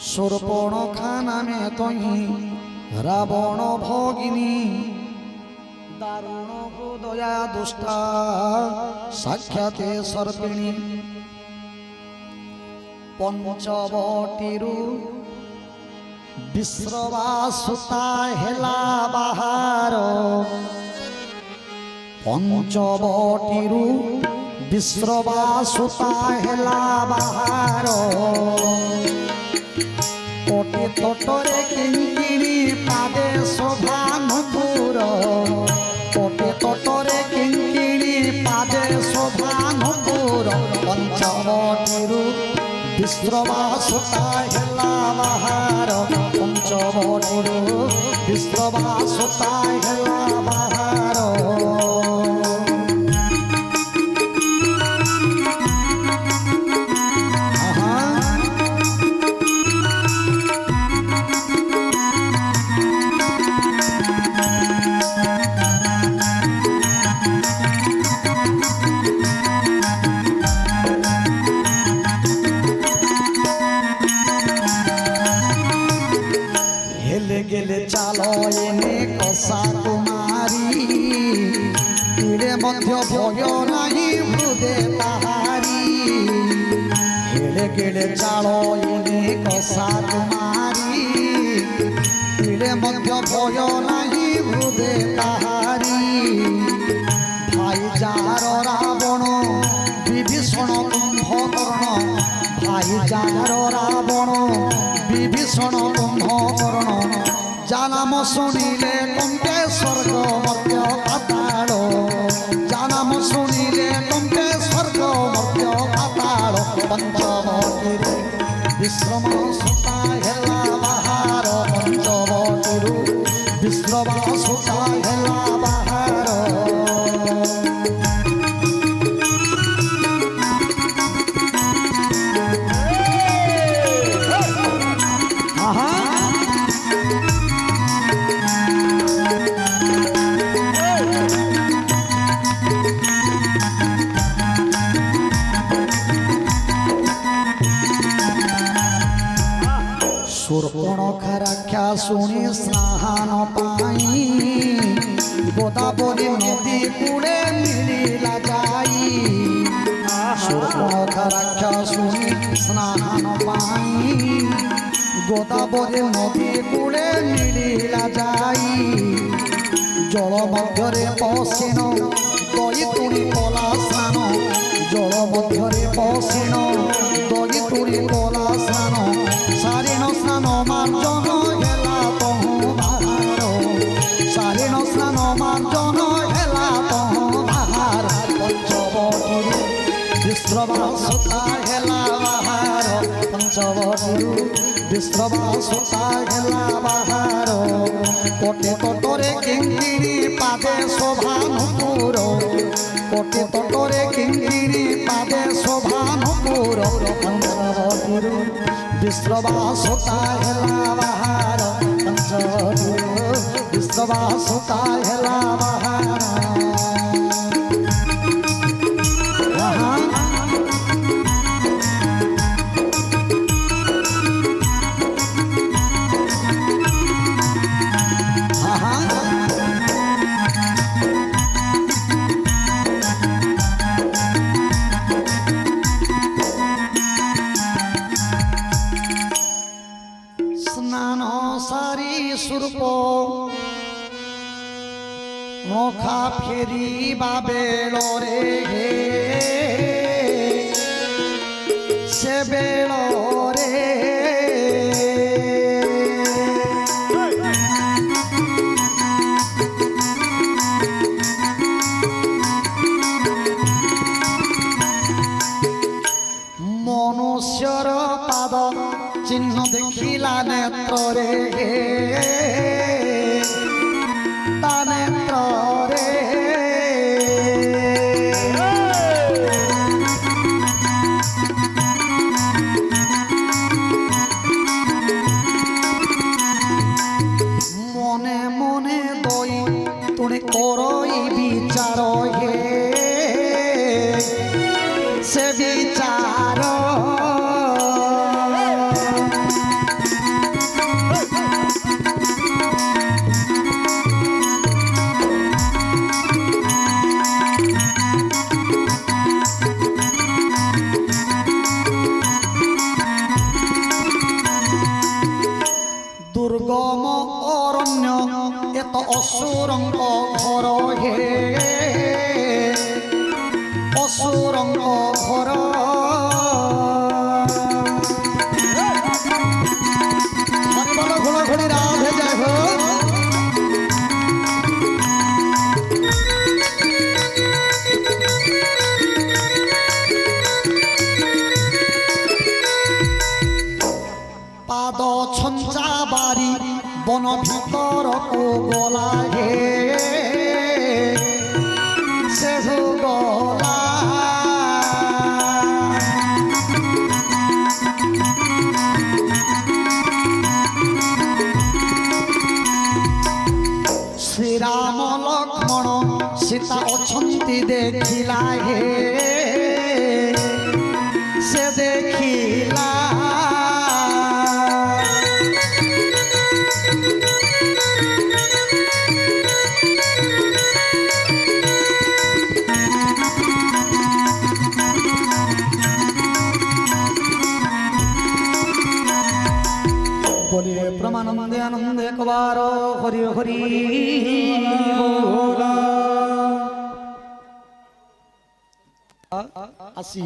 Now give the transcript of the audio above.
शूर्पणखा नामे तही रावण भगिनी दारुण हृदया दुष्टा साक्षाते सर्पिणी पंचवटीरु विश्रवासुता हेला बाहार पंचवटीरु विश्रवासुता हेला बाहार कोटि तटरे किंकिणी पादे शोभा नुपुर कोटि तटरे किंकिणी पादे शोभा नुपुर पंचवटीरु विश्रवासुता हेला बाहार पंचवटीरु विश्रवासुता हेला बाहार गेले चालो एने कसा कुमारी तीरे मध्य भय नाही हृदय ताहारी हेले गेले चालो एने कसा कुमारी तीरे मध्य भय नाही हृदय ताहारी भाई जार रावण विभीषण कुंभकर्ण भाई जार रावण विभीषण कुंभकर्ण जानाम शुणिले कंपे स्वर्ग मर्त्य पाताल जानाम शुणिले कंपे स्वर्ग मर्त्य पाताल पंचवटीरु विश्रवासुता हेला बाहार पंचवटीरु विश्रवासुता हेला बाहार शूर्पणखा रक्षा शुणी स्नान पाई गोदावरी नदी कूड़े मिलिला जाई शूर्पणखा रक्षा शुणी स्नान पाई गोदावरी नदी कूड़े मिलिला जाई जल मध्यरे पशिन दई तुणी कला स्नान जल मध्यरे पशिन दई तुणी कला स्नान सारिण स्नान मार्जन हेला तहु बाहार सारिण स्नान मार्जन हेला तहु बाहार पंचवटीरु विश्रवासुता हेला बाहार पंचवटीरु विश्रवासुता हेला बाहार कोटि तटरे किंकिणी पादे शोभा नुपुर कोटि तटरे किंकिणी पादे शोभा नुपुर पंचवटीरु विश्रवासुता हेला बाहार पंचवटीरु विश्रवासुता हेला बाहार नखा फेरी बेलरे से बेलरे मनुष्यर पाद चिन्ह देखिला नेत्रे मने मने दई तुणी करई विचार हे से विचार অসুরঙ্গ ঘর হে অসুরঙ্গ ঘর বলো ঘোড়াঘড়ি রাধে যায় হো পাদ ছঞ্চা বাড়ি বন ভিতর কো গলা হে সে গলা শ্রীরাম লক্ষ্মণ সীতা অছন্তি দেখিলা হে সে দেখিলা बोलिए प्रमानंदे आनंदे कबार हरि हरि बोला আসি